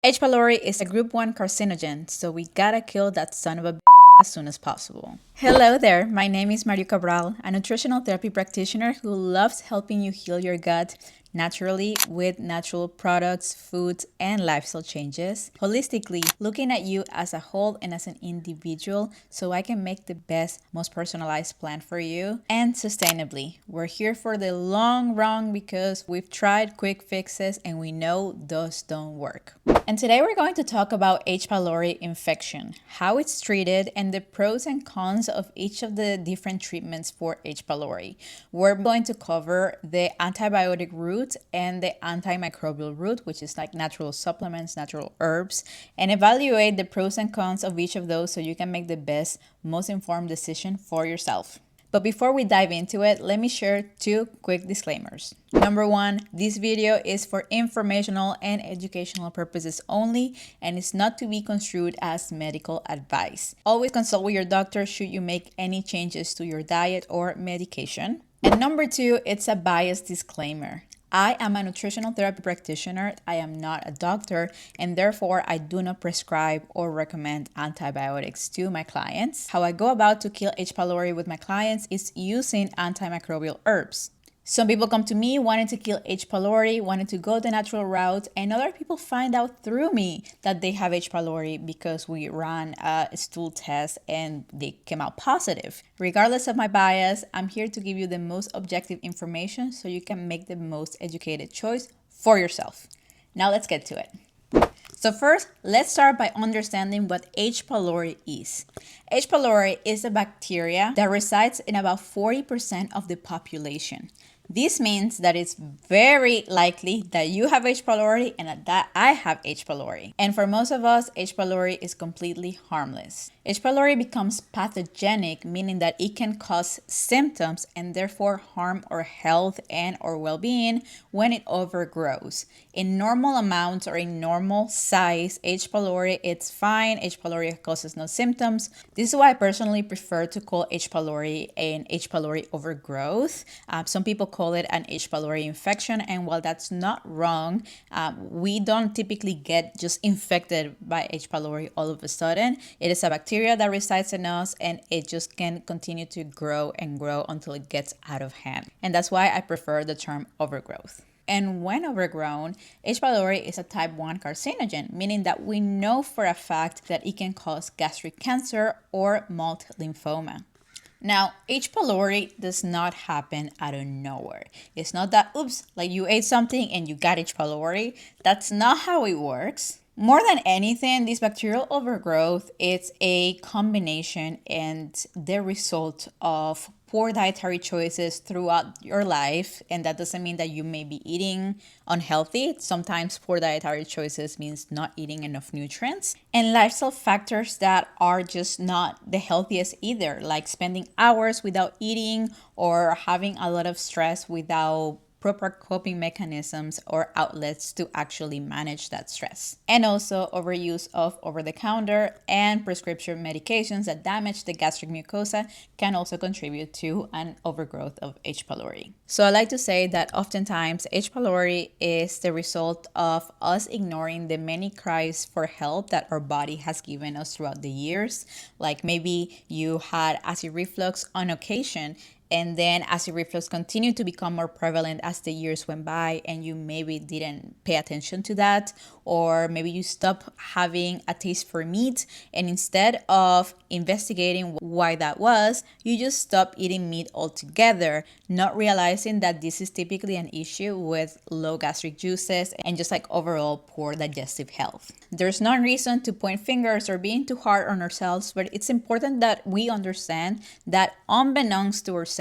H. pylori is a group 1 carcinogen, so we gotta kill that son of a as soon as possible. Hello there, my name is Mario Cabral, a nutritional therapy practitioner who loves helping you heal your gut naturally with natural products, foods, and lifestyle changes. Holistically, looking at you as a whole and as an individual so I can make the best, most personalized plan for you. And sustainably, we're here for the long run because we've tried quick fixes and we know those don't work. And today we're going to talk about H. pylori infection, how it's treated, and the pros and cons of each of the different treatments for H. pylori. We're going to cover the antibiotic route and the antimicrobial route, which is like natural supplements, natural herbs, and evaluate the pros and cons of each of those so you can make the best, most informed decision for yourself. But before we dive into it, let me share 2 quick disclaimers. Number 1, this video is for informational and educational purposes only and is not to be construed as medical advice. Always consult with your doctor should you make any changes to your diet or medication. And number 2, it's a bias disclaimer. I am a nutritional therapy practitioner. I am not a doctor, and therefore I do not prescribe or recommend antibiotics to my clients. How I go about to kill H. pylori with my clients is using antimicrobial herbs. Some people come to me wanting to kill H. pylori, wanting to go the natural route, and other people find out through me that they have H. pylori because we ran a stool test and they came out positive. Regardless of my bias, I'm here to give you the most objective information so you can make the most educated choice for yourself. Now let's get to it. So first, let's start by understanding what H. pylori is. H. pylori is a bacteria that resides in about 40% of the population. This means that it's very likely that you have H. pylori and that I have H. pylori. And for most of us, H. pylori is completely harmless. H. pylori becomes pathogenic, meaning that it can cause symptoms and therefore harm our health and our well-being when it overgrows. In normal amounts or in normal size, H. pylori, it's fine. H. pylori causes no symptoms. This is why I personally prefer to call H. pylori an H. pylori overgrowth. Some people call it an H. pylori infection, and while that's not wrong, we don't typically get just infected by H. pylori all of a sudden. It is a bacteria that resides in us, and it just can continue to grow and grow until it gets out of hand. And that's why I prefer the term overgrowth. And when overgrown, H. pylori is a type 1 carcinogen, meaning that we know for a fact that it can cause gastric cancer or multiple lymphoma. Now, H. pylori does not happen out of nowhere. It's not that, oops, like you ate something and you got H. pylori. That's not how it works. More than anything, this bacterial overgrowth is a combination and the result of poor dietary choices throughout your life. And that doesn't mean that you may be eating unhealthy. Sometimes poor dietary choices means not eating enough nutrients. And lifestyle factors that are just not the healthiest either, like spending hours without eating or having a lot of stress without proper coping mechanisms or outlets to actually manage that stress. And also overuse of over-the-counter and prescription medications that damage the gastric mucosa can also contribute to an overgrowth of H. pylori. So I like to say that oftentimes H. pylori is the result of us ignoring the many cries for help that our body has given us throughout the years. Like maybe you had acid reflux on occasion, and then acid reflux continued to become more prevalent as the years went by, and you maybe didn't pay attention to that, or maybe you stopped having a taste for meat, and instead of investigating why that was, you just stopped eating meat altogether, not realizing that this is typically an issue with low gastric juices and just like overall poor digestive health. There's no reason to point fingers or being too hard on ourselves, but it's important that we understand that unbeknownst to ourselves,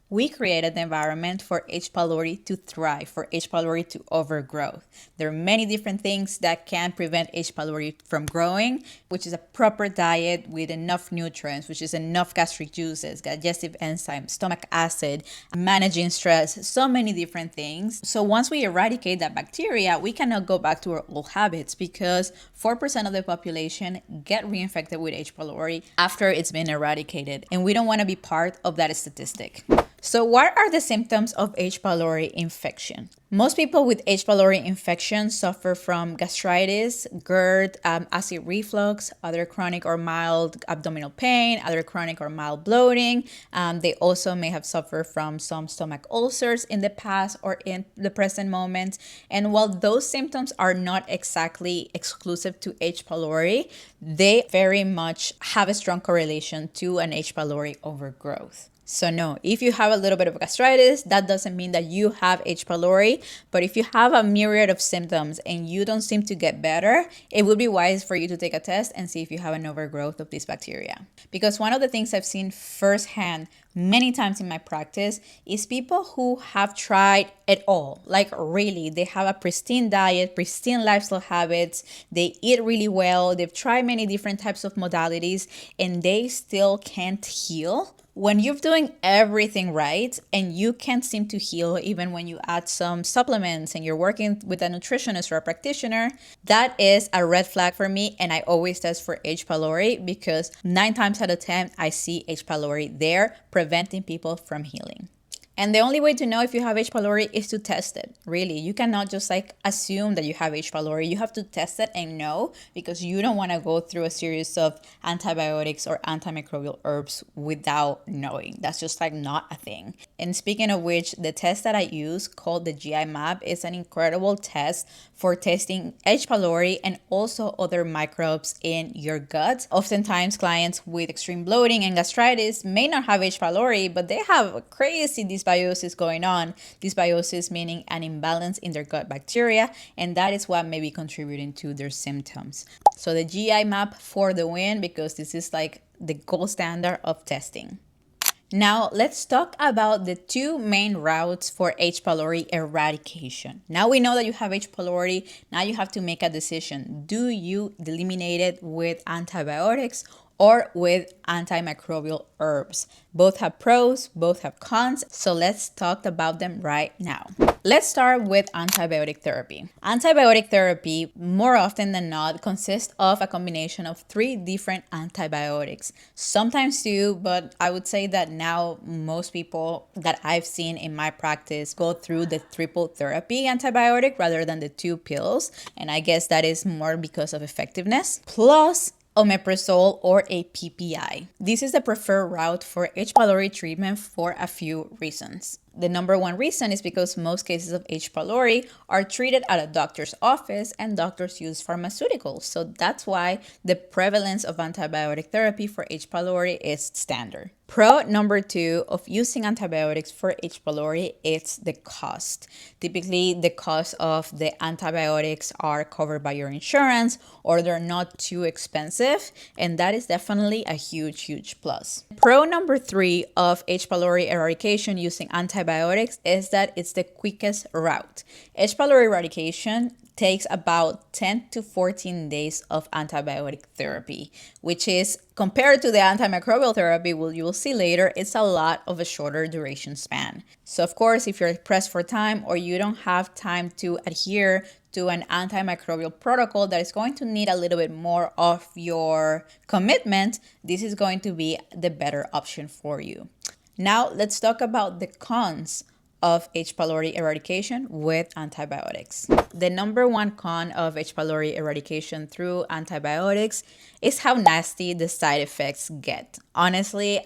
we created the environment for H. pylori to thrive, for H. pylori to overgrow. There are many different things that can prevent H. pylori from growing, which is a proper diet with enough nutrients, which is enough gastric juices, digestive enzymes, stomach acid, managing stress, so many different things. So once we eradicate that bacteria, we cannot go back to our old habits because 4% of the population get reinfected with H. pylori after it's been eradicated. And we don't want to be part of that statistic. So what are the symptoms of H. pylori infection? Most people with H. pylori infection suffer from gastritis, GERD, acid reflux, other chronic or mild abdominal pain, other chronic or mild bloating. They also may have suffered from some stomach ulcers in the past or in the present moment. And while those symptoms are not exactly exclusive to H. pylori, they very much have a strong correlation to an H. pylori overgrowth. So no, if you have a little bit of gastritis, that doesn't mean that you have H. pylori. But if you have a myriad of symptoms and you don't seem to get better, it would be wise for you to take a test and see if you have an overgrowth of this bacteria. Because one of the things I've seen firsthand many times in my practice is people who have tried it all. Like really, they have a pristine diet, pristine lifestyle habits, they eat really well, they've tried many different types of modalities, and they still can't heal. When you're doing everything right and you can't seem to heal, even when you add some supplements and you're working with a nutritionist or a practitioner, that is a red flag for me. And I always test for H. pylori because 9 times out of 10, I see H. pylori there preventing people from healing. And the only way to know if you have H. pylori is to test it. Really, you cannot just assume that you have H. pylori. You have to test it and know, because you don't want to go through a series of antibiotics or antimicrobial herbs without knowing. That's just not a thing. And speaking of which, the test that I use called the GI map is an incredible test for testing H. pylori and also other microbes in your gut. Oftentimes, clients with extreme bloating and gastritis may not have H. pylori, but they have a crazy dysbiosis going on. Dysbiosis meaning an imbalance in their gut bacteria, and that is what may be contributing to their symptoms. So the GI map for the win, because this is the gold standard of testing. Now, let's talk about the 2 main routes for H. pylori eradication. Now we know that you have H. pylori. Now you have to make a decision. Do you eliminate it with antibiotics or with antimicrobial herbs? Both have pros, both have cons, so let's talk about them right now. Let's start with antibiotic therapy. Antibiotic therapy, more often than not, consists of a combination of 3 different antibiotics. Sometimes 2, but I would say that now most people that I've seen in my practice go through the triple therapy antibiotic rather than the 2 pills, and I guess that is more because of effectiveness. Plus omeprazole or a PPI. This is the preferred route for H. pylori treatment for a few reasons. The number one reason is because most cases of H. pylori are treated at a doctor's office and doctors use pharmaceuticals. So that's why the prevalence of antibiotic therapy for H. pylori is standard. Pro number 2 of using antibiotics for H. pylori is the cost. Typically, the cost of the antibiotics are covered by your insurance or they're not too expensive, and that is definitely a huge plus. Pro number 3 of H. pylori eradication using antibiotics is that it's the quickest route. H. pylori eradication takes about 10 to 14 days of antibiotic therapy, which is, compared to the antimicrobial therapy you will see later, it's a lot of a shorter duration span. So of course, if you're pressed for time or you don't have time to adhere to an antimicrobial protocol that is going to need a little bit more of your commitment, this is going to be the better option for you. Now let's talk about the cons of H. pylori eradication with antibiotics. The number one con of H. pylori eradication through antibiotics is how nasty the side effects get. Honestly,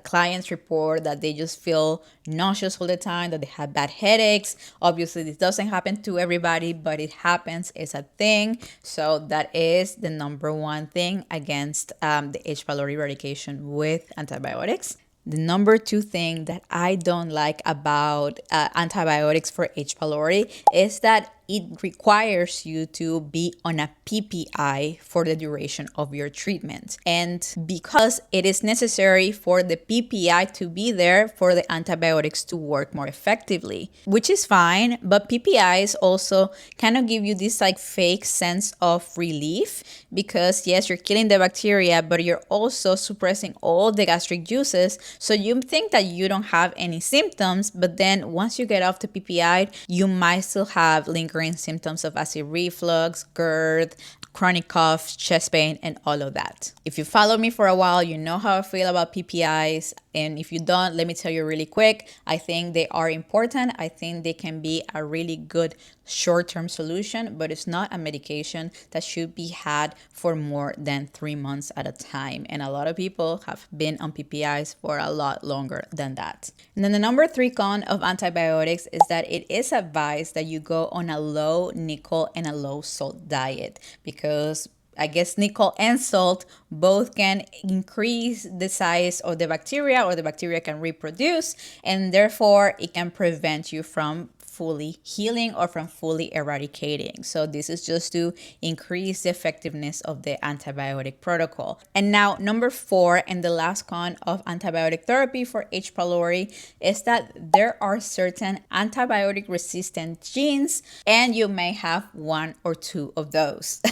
clients report that they just feel nauseous all the time, that they have bad headaches. Obviously, this doesn't happen to everybody, but it happens. It's a thing. So that is the number one thing against the H. pylori eradication with antibiotics. The number 2 thing that I don't like about antibiotics for H. pylori is that it requires you to be on a PPI for the duration of your treatment. And because it is necessary for the PPI to be there for the antibiotics to work more effectively, which is fine, but PPIs also kind of give you this fake sense of relief because yes, you're killing the bacteria, but you're also suppressing all the gastric juices. So you think that you don't have any symptoms, but then once you get off the PPI, you might still have lingering symptoms of acid reflux, GERD, chronic cough, chest pain, and all of that. If you follow me for a while, you know how I feel about PPIs. And if you don't, let me tell you really quick, I think they are important. I think they can be a really good short-term solution, but it's not a medication that should be had for more than 3 months at a time. And a lot of people have been on PPIs for a lot longer than that. And then the number 3 con of antibiotics is that it is advised that you go on a low nickel and a low salt diet, because I guess nickel and salt both can increase the size of the bacteria, or the bacteria can reproduce, and therefore it can prevent you from fully healing or from fully eradicating. So this is just to increase the effectiveness of the antibiotic protocol. And now number 4, and the last con of antibiotic therapy for H. pylori, is that there are certain antibiotic resistant genes, and you may have 1 or 2 of those.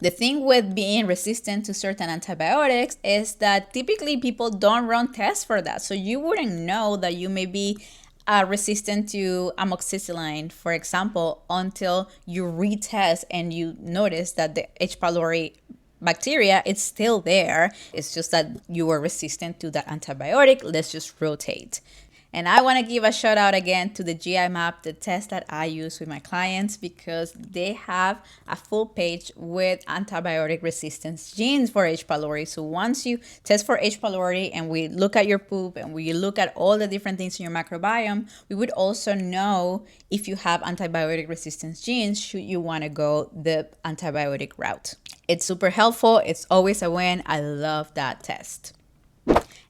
The thing with being resistant to certain antibiotics is that typically people don't run tests for that. So you wouldn't know that you may be resistant to amoxicillin, for example, until you retest and you notice that the H. pylori bacteria is still there. It's just that you were resistant to that antibiotic. Let's just rotate. And I want to give a shout out again to the GI map, the test that I use with my clients, because they have a full page with antibiotic resistance genes for H. pylori. So once you test for H. pylori and we look at your poop and we look at all the different things in your microbiome, we would also know if you have antibiotic resistance genes, should you want to go the antibiotic route. It's super helpful. It's always a win. I love that test.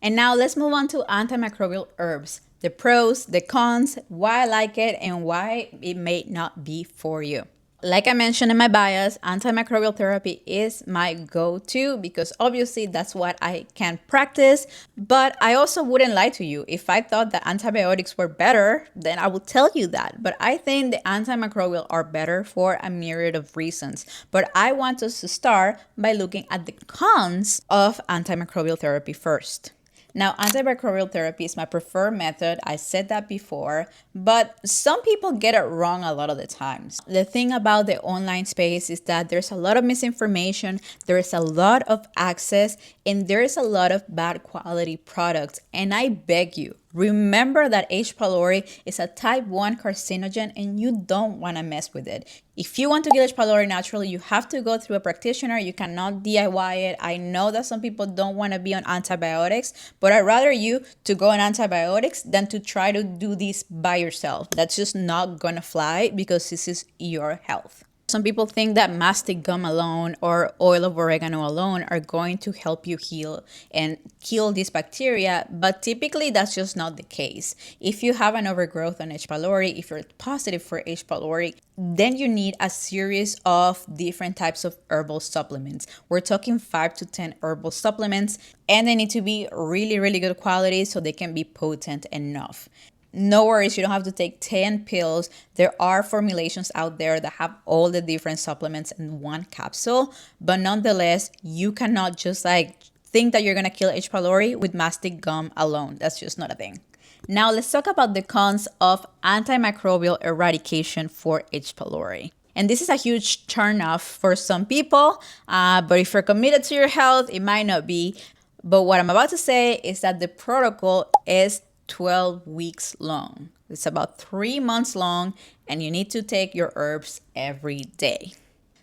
And now let's move on to antimicrobial herbs. The pros, the cons, why I like it, and why it may not be for you. Like I mentioned in my bias, antimicrobial therapy is my go-to because obviously that's what I can practice. But I also wouldn't lie to you. If I thought that antibiotics were better, then I would tell you that. But I think the antimicrobial are better for a myriad of reasons. But I want us to start by looking at the cons of antimicrobial therapy first. Now, antimicrobial therapy is my preferred method. I said that before, but some people get it wrong a lot of the times. The thing about the online space is that there's a lot of misinformation, there is a lot of access, and there is a lot of bad quality products. And I beg you, remember that H. pylori is a type 1 carcinogen and you don't want to mess with it. If you want to kill H. pylori naturally, you have to go through a practitioner. You cannot DIY it. I know that some people don't want to be on antibiotics, but I'd rather you to go on antibiotics than to try to do this by yourself. That's just not going to fly because this is your health. Some people think that mastic gum alone or oil of oregano alone are going to help you heal and kill this bacteria, but typically that's just not the case. If you have an overgrowth on H. pylori, if you're positive for H. pylori, then you need a series of different types of herbal supplements. We're talking 5 to 10 herbal supplements, and they need to be really, really good quality so they can be potent enough. No worries, you don't have to take 10 pills. There are formulations out there that have all the different supplements in one capsule, but nonetheless, you cannot just think that you're gonna kill H. pylori with mastic gum alone. That's just not a thing. Now let's talk about the cons of antimicrobial eradication for H. pylori. And this is a huge turnoff for some people, but if you're committed to your health, it might not be. But what I'm about to say is that the protocol is 12 weeks long. It's about 3 months long, and you need to take your herbs every day.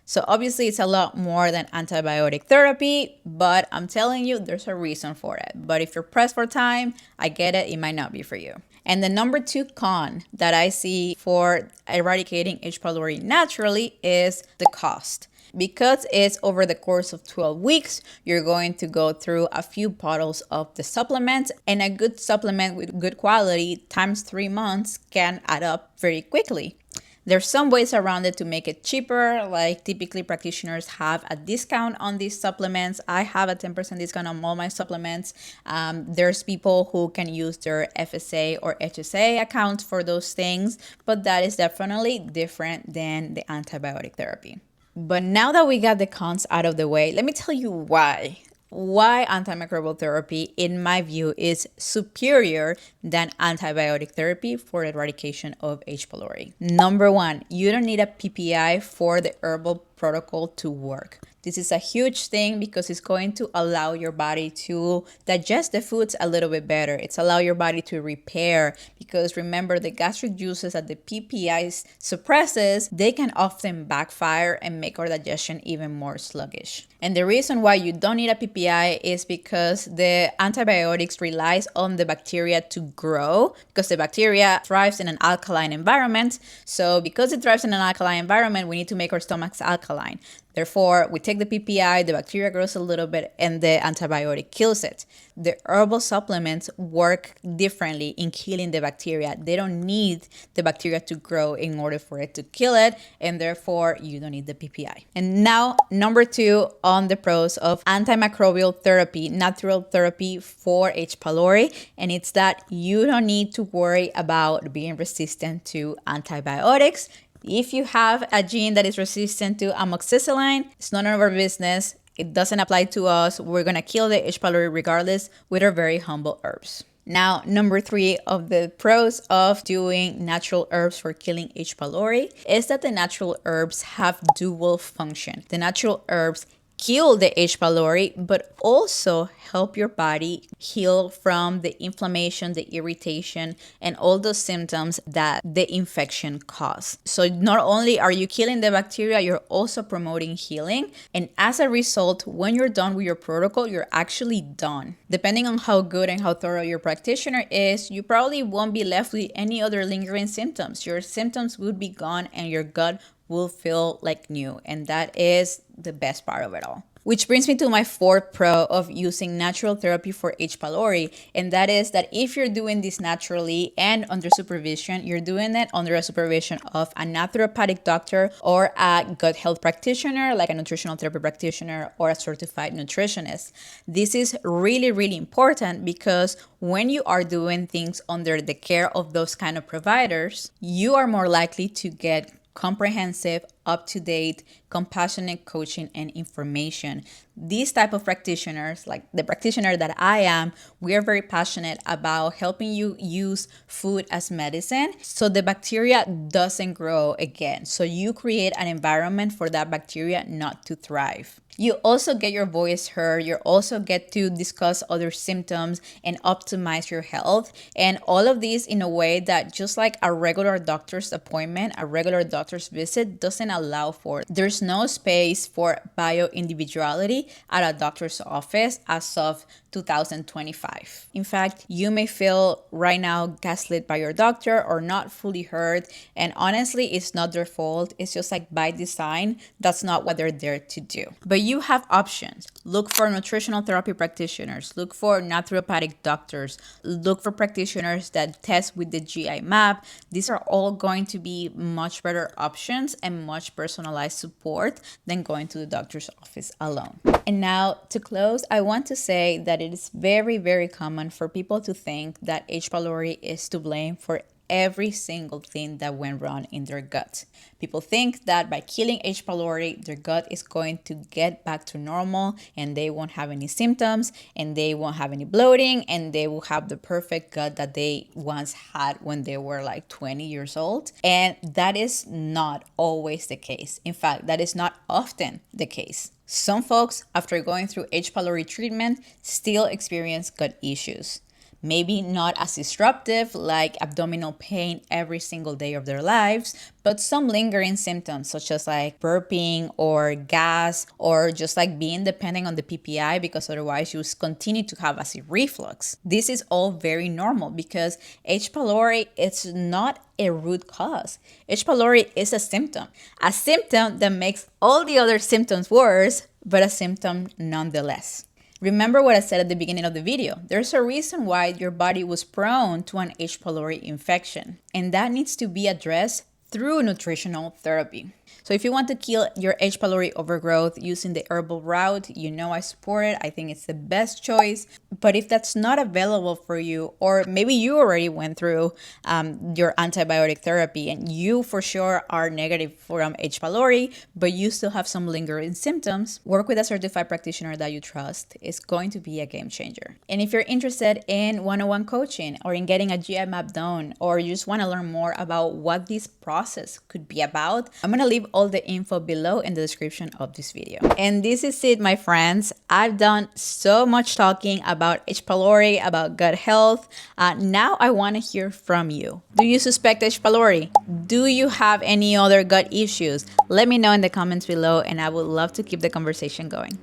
So obviously it's a lot more than antibiotic therapy, but I'm telling you there's a reason for it. But if you're pressed for time, I get it, it might not be for you. And the number 2 con that I see for eradicating H. pylori naturally is the cost. Because it's over the course of 12 weeks, you're going to go through a few bottles of the supplements, and a good supplement with good quality times 3 months can add up very quickly. There's some ways around it to make it cheaper, like typically practitioners have a discount on these supplements. I have a 10% discount on all my supplements. There's people who can use their FSA or HSA accounts for those things, but that is definitely different than the antibiotic therapy. But now that we got the cons out of the way, let me tell you why. Why antimicrobial therapy, in my view, is superior than antibiotic therapy for eradication of H. pylori. Number 1, you don't need a PPI for the herbal protocol to work. This is a huge thing because it's going to allow your body to digest the foods a little bit better. It's allow your body to repair, because remember, the gastric juices that the PPI suppresses, they can often backfire and make our digestion even more sluggish. And the reason why you don't need a PPI is because the antibiotics relies on the bacteria to grow, because the bacteria thrives in an alkaline environment. So because it thrives in an alkaline environment, we need to make our stomachs alkaline. Therefore, we take the PPI, the bacteria grows a little bit, and the antibiotic kills it. The herbal supplements work differently in killing the bacteria. They don't need the bacteria to grow in order for it to kill it, and therefore you don't need the PPI. And now, number 2 on the pros of antimicrobial therapy, natural therapy for H. pylori, and it's that you don't need to worry about being resistant to antibiotics. If you have a gene that is resistant to amoxicillin, it's none of our business. It doesn't apply to us. We're going to kill the H. pylori regardless with our very humble herbs. Now, number 3 of the pros of doing natural herbs for killing H. pylori is that the natural herbs have dual function. The natural herbs kill the H. pylori, but also help your body heal from the inflammation, the irritation, and all those symptoms that the infection causes. So not only are you killing the bacteria, you're also promoting healing. And as a result, when you're done with your protocol, you're actually done. Depending on how good and how thorough your practitioner is, you probably won't be left with any other lingering symptoms. Your symptoms would be gone and your gut will feel like new. And that is the best part of it all. Which brings me to my 4th pro of using natural therapy for H. pylori, and that is that if you're doing this naturally and under supervision, you're doing it under a supervision of a naturopathic doctor or a gut health practitioner, like a nutritional therapy practitioner or a certified nutritionist. This is really, really important because when you are doing things under the care of those kind of providers, you are more likely to get comprehensive, up-to-date, compassionate coaching and information. These type of practitioners, like the practitioner that I am, we are very passionate about helping you use food as medicine so the bacteria doesn't grow again. So you create an environment for that bacteria not to thrive. You also get your voice heard. You also get to discuss other symptoms and optimize your health. And all of these in a way that just like a regular doctor's appointment, a regular doctor's visit doesn't allow for. There's no space for bio-individuality at a doctor's office as of 2025. In fact, you may feel right now gaslit by your doctor or not fully heard. And honestly, it's not their fault. It's just like by design, that's not what they're there to do. But you have options. Look for nutritional therapy practitioners. Look for naturopathic doctors. Look for practitioners that test with the GI map. These are all going to be much better options and much personalized support than going to the doctor's office alone. And now to close, I want to say that it is very, very common for people to think that H. pylori is to blame for every single thing that went wrong in their gut. People think that by killing H. pylori, their gut is going to get back to normal and they won't have any symptoms and they won't have any bloating and they will have the perfect gut that they once had when they were like 20 years old. And that is not always the case. In fact, that is not often the case. Some folks, after going through H. pylori treatment, still experience gut issues. Maybe not as disruptive like abdominal pain every single day of their lives, but some lingering symptoms such as like burping or gas or just like being dependent on the PPI because otherwise you continue to have acid reflux. This is all very normal because H. pylori is not a root cause. H. pylori is a symptom that makes all the other symptoms worse, but a symptom nonetheless. Remember what I said at the beginning of the video. There's a reason why your body was prone to an H. pylori infection, and that needs to be addressed through nutritional therapy. So if you want to kill your H. pylori overgrowth using the herbal route, you know I support it. I think it's the best choice. But if that's not available for you, or maybe you already went through your antibiotic therapy and you for sure are negative from H. pylori, but you still have some lingering symptoms, work with a certified practitioner that you trust. It's going to be a game changer. And if you're interested in one-on-one coaching or in getting a GI map done, or you just want to learn more about what this process could be about, I'm going to leave leave all the info below in the description of this video. And this is it, my friends. I've done so much talking about H. pylori, about gut health. Now I want to hear from you. Do you suspect H. pylori? Do you have any other gut issues? Let me know in the comments below, and I would love to keep the conversation going.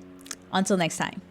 Until next time.